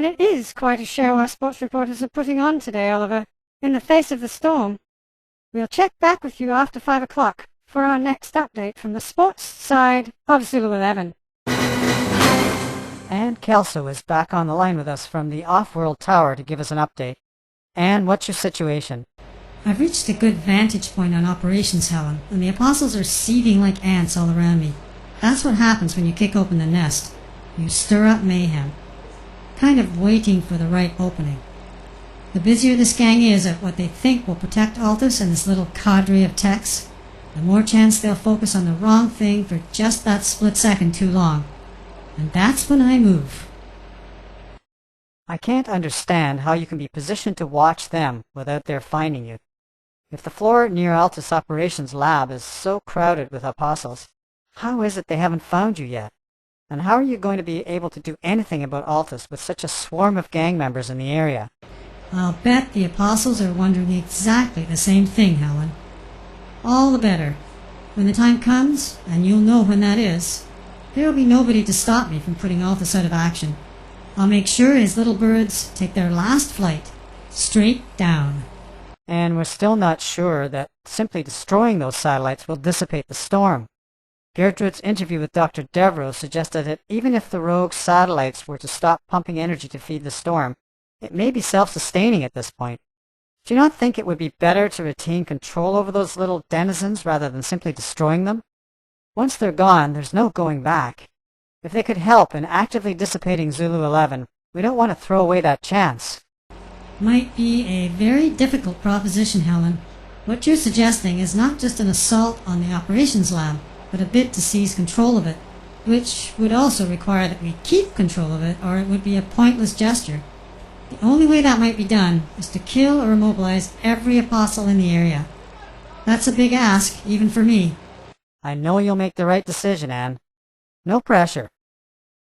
And it is quite a show our sports reporters are putting on today, Oliver, in the face of the storm. We'll check back with you after 5 o'clock for our next update from the sports side of Zulu 11. And Kelso is back on the line with us from the off-world tower to give us an update. Anne, what's your situation? I've reached a good vantage point on operations, Helen, and the apostles are seething like ants all around me. That's what happens when you kick open the nest. You stir up mayhem. Kind of waiting for the right opening. The busier this gang is at what they think will protect Altus and this little cadre of techs, the more chance they'll focus on the wrong thing for just that split second too long. And that's when I move. I can't understand how you can be positioned to watch them without their finding you. If the floor near Altus Operations Lab is so crowded with apostles, how is it they haven't found you yet? And how are you going to be able to do anything about Altus with such a swarm of gang members in the area? I'll bet the apostles are wondering exactly the same thing, Helen. All the better. When the time comes, and you'll know when that is, there'll be nobody to stop me from putting Altus out of action. I'll make sure his little birds take their last flight straight down. And we're still not sure that simply destroying those satellites will dissipate the storm. Gertrude's interview with Dr. Devereaux suggested that even if the rogue satellites were to stop pumping energy to feed the storm, it may be self-sustaining at this point. Do you not think it would be better to retain control over those little denizens rather than simply destroying them? Once they're gone, there's no going back. If they could help in actively dissipating Zulu 11, we don't want to throw away that chance. Might be a very difficult proposition, Helen. What you're suggesting is not just an assault on the operations lab, but a bid to seize control of it, which would also require that we keep control of it, or it would be a pointless gesture. The only way that might be done is to kill or immobilize every apostle in the area. That's a big ask, even for me. I know you'll make the right decision, Anne. No pressure.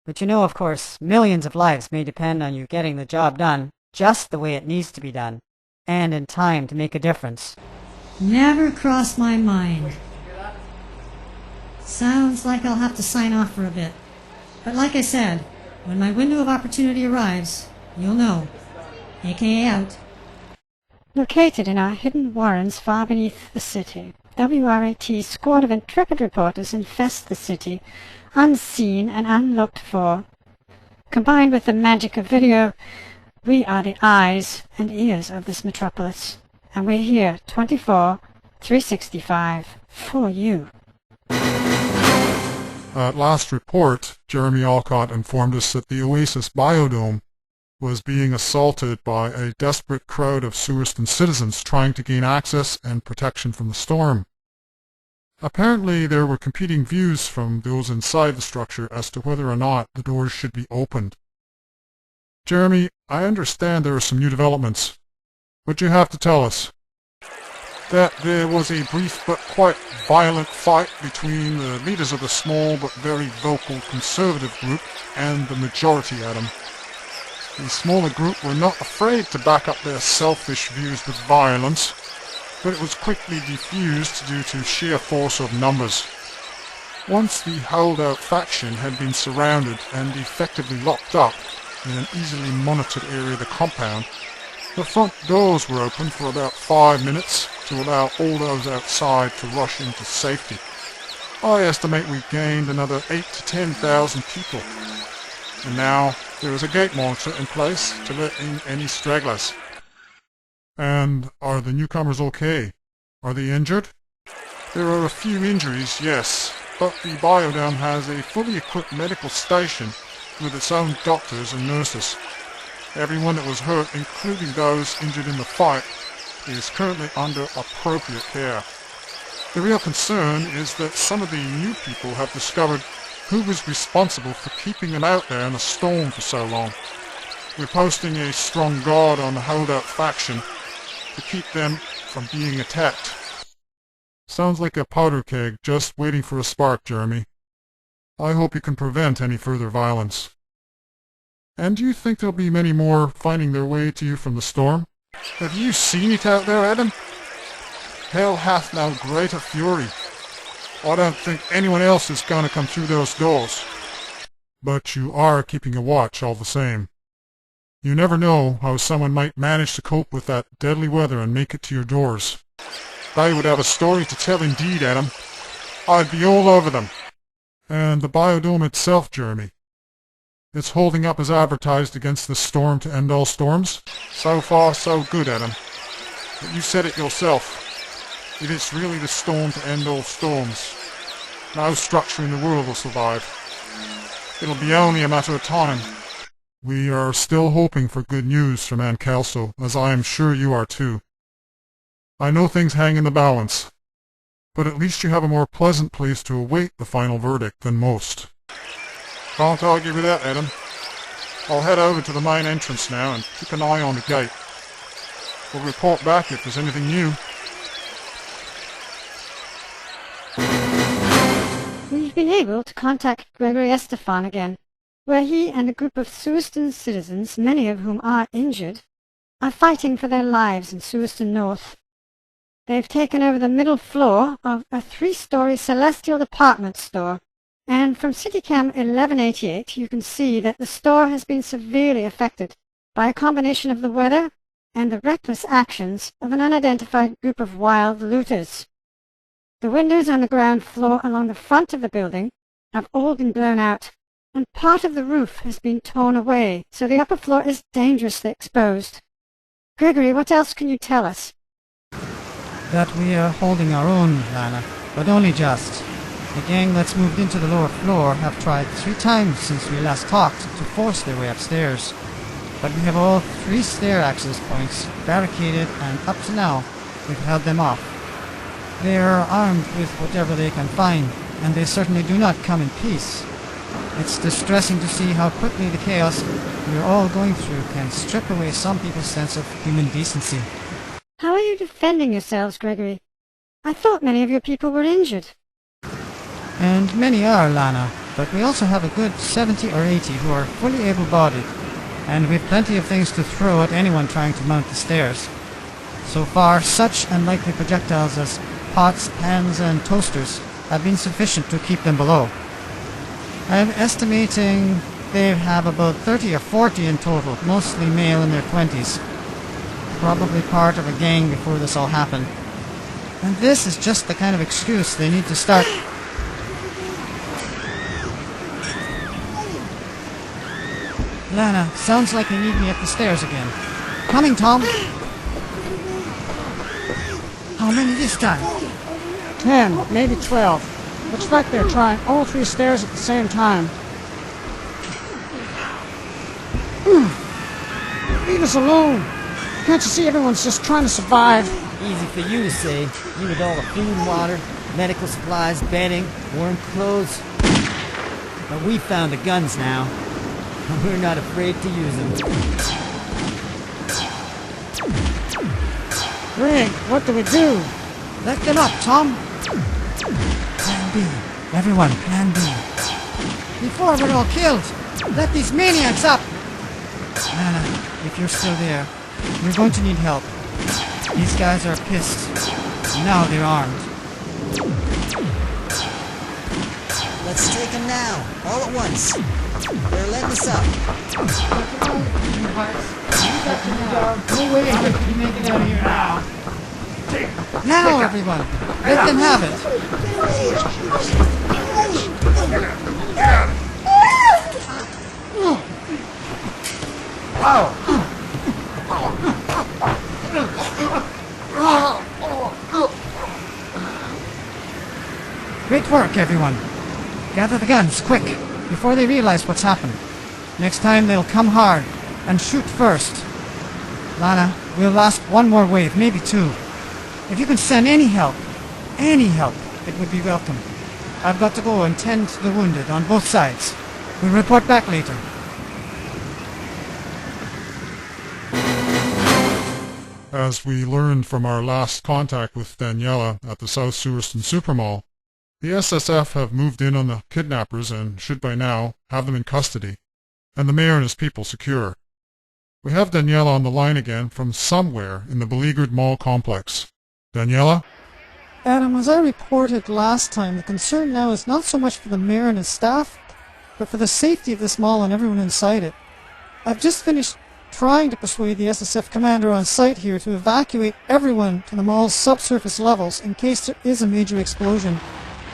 But you know, of course, millions of lives may depend on you getting the job done just the way it needs to be done, and in time to make a difference. Never crossed my mind. Sounds like I'll have to sign off for a bit. But like I said, when my window of opportunity arrives, you'll know. AKA out. Located in our hidden warrens far beneath the city, WRAT's squad of intrepid reporters infest the city, unseen and unlooked for. Combined with the magic of video, we are the eyes and ears of this metropolis, and we're here 24/365 for you. At last report, Jeremy Alcott informed us that the Oasis Biodome was being assaulted by a desperate crowd of Suriston citizens trying to gain access and protection from the storm. Apparently there were competing views from those inside the structure as to whether or not the doors should be opened. Jeremy, I understand there are some new developments. What do you have to tell us? That there was a brief but quite violent fight between the leaders of the small but very vocal conservative group and the majority atom. The smaller group were not afraid to back up their selfish views with violence, but it was quickly defused due to sheer force of numbers. Once the holdout faction had been surrounded and effectively locked up in an easily monitored area of the compound, the front doors were opened for about 5 minutes to allow all those outside to rush into safety. I estimate we gained another 8,000 to 10,000 people. And now there is a gate monitor in place to let in any stragglers. And are the newcomers okay? Are they injured? There are a few injuries, yes, but the Biodome has a fully equipped medical station with its own doctors and nurses. Everyone that was hurt, including those injured in the fight, is currently under appropriate care. The real concern is that some of the new people have discovered who was responsible for keeping them out there in a storm for so long. We're posting a strong guard on the holdout faction to keep them from being attacked. Sounds like a powder keg just waiting for a spark, Jeremy. I hope you can prevent any further violence. And do you think there'll be many more finding their way to you from the storm? Have you seen it out there, Adam? Hell hath now greater fury. I don't think anyone else is going to come through those doors. But you are keeping a watch all the same. You never know how someone might manage to cope with that deadly weather and make it to your doors. They would have a story to tell indeed, Adam. I'd be all over them. And the biodome itself, Jeremy. It's holding up as advertised against the storm to end all storms? So far, so good, Adam. But you said it yourself. It is really the storm to end all storms. No structure in the world will survive. It'll be only a matter of time. We are still hoping for good news from Aunt Kelso, as I am sure you are too. I know things hang in the balance, but at least you have a more pleasant place to await the final verdict than most. Can't argue with that, Adam. I'll head over to the main entrance now and keep an eye on the gate. We'll report back if there's anything new. We've been able to contact Gregory Estefan again, where he and a group of Suiston citizens, many of whom are injured, are fighting for their lives in Suiston North. They've taken over the middle floor of a 3-story Celestial department store, and from CityCam 1188 you can see that the store has been severely affected by a combination of the weather and the reckless actions of an unidentified group of wild looters. The windows on the ground floor along the front of the building have all been blown out, and part of the roof has been torn away, so the upper floor is dangerously exposed. Gregory, what else can you tell us? That we are holding our own, Lana, but only just. The gang that's moved into the lower floor have tried 3 times since we last talked to force their way upstairs. But we have all 3 stair access points barricaded, and up to now we've held them off. They are armed with whatever they can find, and they certainly do not come in peace. It's distressing to see how quickly the chaos we're all going through can strip away some people's sense of human decency. How are you defending yourselves, Gregory? I thought many of your people were injured. And many are, Lana, but we also have a good 70 or 80 who are fully able-bodied, and we've plenty of things to throw at anyone trying to mount the stairs. So far, such unlikely projectiles as pots, pans, and toasters have been sufficient to keep them below. I'm estimating they have about 30 or 40 in total, mostly male in their 20s. Probably part of a gang before this all happened. And this is just the kind of excuse they need to start... Lana, sounds like they need me up the stairs again. Coming, Tom! How many this time? 10, maybe 12. Looks like they're trying all 3 stairs at the same time. Leave us alone. Can't you see everyone's just trying to survive? Easy for you to say. You with all the food and water, medical supplies, bedding, warm clothes. But we found the guns now, and we're not afraid to use them. Greg, what do we do? Let them up, Tom! Plan B. Everyone, Plan B. Before we're all killed, let these maniacs up! Lana, if you're still there, we're going to need help. These guys are pissed. Now they're armed. Let's take them now, all at once. They're letting us up. No way you make it out of here now. Now, everyone, let them have it. Great work, everyone. Gather the guns, quick, before they realize what's happened. Next time they'll come hard and shoot first. Lana, we'll last 1 more wave, maybe 2. If you can send any help, it would be welcome. I've got to go and tend to the wounded on both sides. We'll report back later. As we learned from our last contact with Daniela at the South Suriston Supermall, the SSF have moved in on the kidnappers and should by now have them in custody, and the mayor and his people secure. We have Daniela on the line again from somewhere in the beleaguered mall complex. Daniela? Adam, as I reported last time, the concern now is not so much for the mayor and his staff, but for the safety of this mall and everyone inside it. I've just finished trying to persuade the SSF commander on site here to evacuate everyone to the mall's subsurface levels in case there is a major explosion.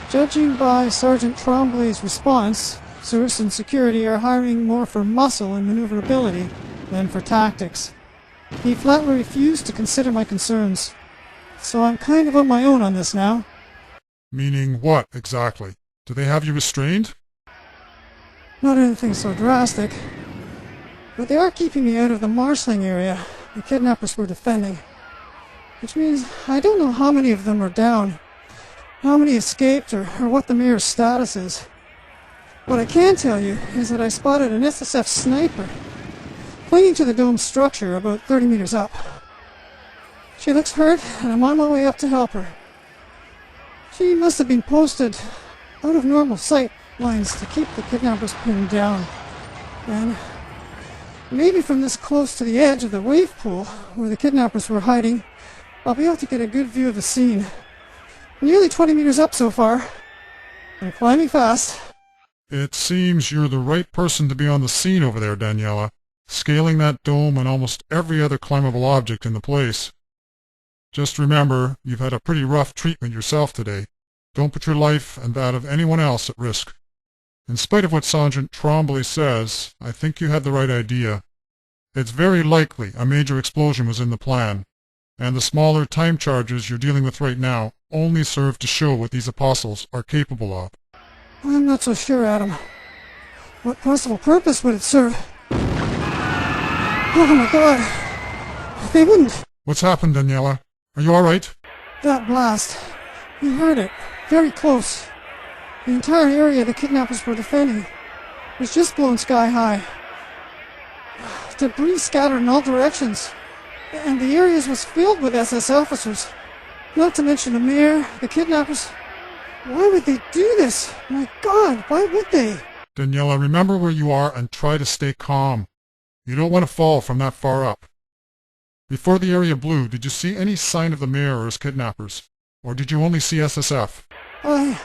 Judging by Sergeant Tremblay's response, Source and security are hiring more for muscle and maneuverability than for tactics. He flatly refused to consider my concerns, so I'm kind of on my own on this now. Meaning what, exactly? Do they have you restrained? Not anything so drastic, but they are keeping me out of the marshalling area the kidnappers were defending. Which means I don't know how many of them are down, how many escaped, or what the mayor's status is. What I can tell you is that I spotted an SSF sniper clinging to the dome's structure about 30 meters up. She looks hurt, and I'm on my way up to help her. She must have been posted out of normal sight lines to keep the kidnappers pinned down. And maybe from this close to the edge of the wave pool where the kidnappers were hiding, I'll be able to get a good view of the scene. Nearly 20 meters up so far. I'm climbing fast. It seems you're the right person to be on the scene over there, Daniela, scaling that dome and almost every other climbable object in the place. Just remember, you've had a pretty rough treatment yourself today. Don't put your life and that of anyone else at risk. In spite of what Sergeant Tremblay says, I think you had the right idea. It's very likely a major explosion was in the plan, and the smaller time charges you're dealing with right now only serve to show what these apostles are capable of. I'm not so sure, Adam. What possible purpose would it serve? Oh my god! They wouldn't! What's happened, Daniela? Are you alright? That blast. You heard it. Very close. The entire area the kidnappers were defending was just blown sky high. Debris scattered in all directions, and the area was filled with SS officers. Not to mention the mayor, the kidnappers. Why would they do this? My God, why would they? Daniela, remember where you are and try to stay calm. You don't want to fall from that far up. Before the area blew, did you see any sign of the mayor or his kidnappers? Or did you only see SSF? I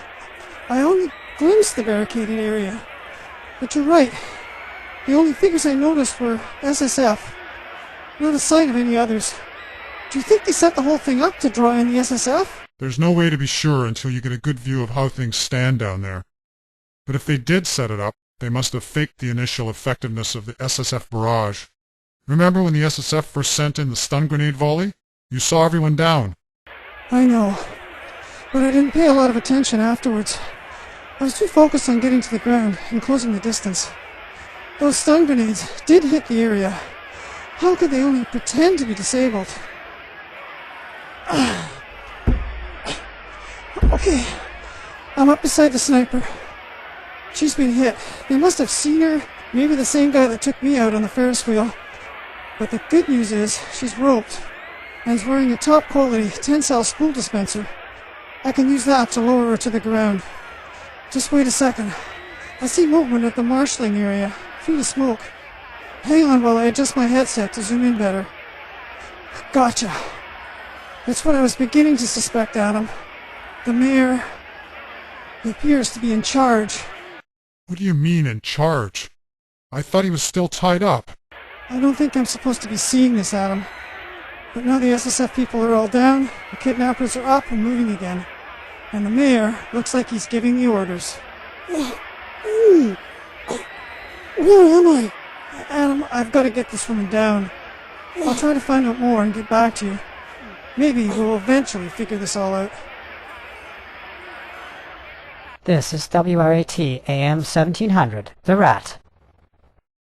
only glimpsed the barricaded area. But you're right. The only figures I noticed were SSF. Not a sight of any others. Do you think they set the whole thing up to draw in the SSF? There's no way to be sure until you get a good view of how things stand down there. But if they did set it up, they must have faked the initial effectiveness of the SSF barrage. Remember when the SSF first sent in the stun grenade volley? You saw everyone down. I know, but I didn't pay a lot of attention afterwards. I was too focused on getting to the ground and closing the distance. Those stun grenades did hit the area. How could they only pretend to be disabled? Okay, I'm up beside the sniper. She's been hit. They must have seen her, maybe the same guy that took me out on the Ferris wheel. But the good news is, she's roped, and is wearing a top-quality tensile spool dispenser. I can use that to lower her to the ground. Just wait a second. I see movement at the marshalling area, through the smoke. Hang on while I adjust my headset to zoom in better. Gotcha. That's what I was beginning to suspect, Adam. The mayor, he appears to be in charge. What do you mean, in charge? I thought he was still tied up. I don't think I'm supposed to be seeing this, Adam. But now the SSF people are all down, the kidnappers are up and moving again. And the mayor looks like he's giving the orders. Where am I? Adam, I've got to get this woman down. I'll try to find out more and get back to you. Maybe we'll eventually figure this all out. This is WRAT AM1700 The RAT.